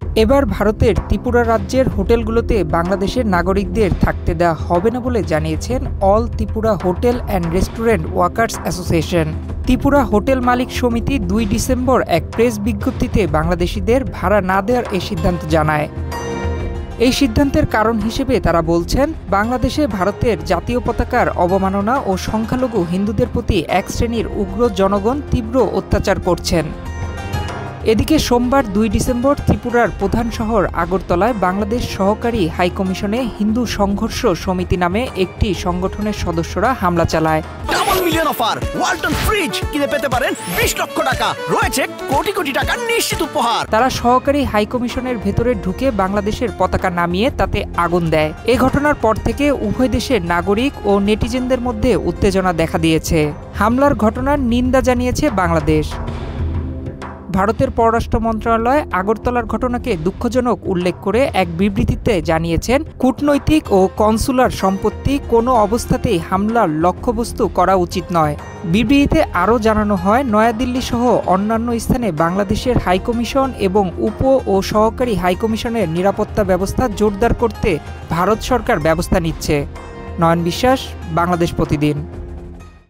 এবার ভারতের ত্রিপুরা রাজ্যের হোটেলগুলোতে বাংলাদেশের নাগরিকদের থাকতে দেওয়া হবে না বলে জানিয়েছেন all Tripura hotel and restaurant workers association. Tripura hotel মালিক সমিতি ২ ডিসেম্বর এক প্রেস বিজ্ঞপ্তিতে বাংলাদেশিদের ভাড়া না দেওয়ার এই সিদ্ধান্ত জানায়। এই সিদ্ধান্তের কারণ হিসেবে তারা বলছেন, বাংলাদেশে ভারতের জাতীয় পতাকার অবমাননা ও সংখ্যালঘু হিন্দুদের প্রতি এক শ্রেণীর উগ্র জনগণ তীব্র অত্যাচার করছেন। এদিকে সোমবার ২ ডিসেম্বর ত্রিপুরার প্রধান শহর আগরতলায় বাংলাদেশ সহকারী হাইকমিশনে হিন্দু সংঘর্ষ সমিতি নামে একটি সংগঠনের সদস্যরা হামলা চালায়। Double million offer Walton fridge কিনে পেতে পারেন ২০ লক্ষ টাকা, রয়েছে কোটি কোটি টাকার নিশ্চিত উপহার। তারা সহকারী হাইকমিশনের ভেতরে ঢুকে বাংলাদেশের পতাকা নামিয়ে তাতে আগুন দেয়। এই ঘটনার পর থেকে উভয় দেশের নাগরিক ও নেটিজেনদের মধ্যে উত্তেজনা দেখা দিয়েছে। হামলার ঘটনার নিন্দা জানিয়েছে বাংলাদেশ। ভারতের পররাষ্ট্র মন্ত্রণালয় আগরতলার ঘটনাকে দুঃখজনক উল্লেখ করে এক বিবৃতিতে জানিয়েছেন, কূটনৈতিক ও কনসুলার সম্পত্তি কোনো অবস্থাতেই হামলার লক্ষ্যবস্তু করা উচিত নয়। বিবৃতিতে আরও জানানো হয়, নয়াদিল্লি সহ অন্যান্য স্থানে বাংলাদেশের হাইকমিশন এবং উপ ও সহকারী হাইকমিশনের নিরাপত্তা ব্যবস্থা জোরদার করতে ভারত সরকার ব্যবস্থা নিচ্ছে। নয়ন বিশ্বাস, বাংলাদেশ প্রতিদিন।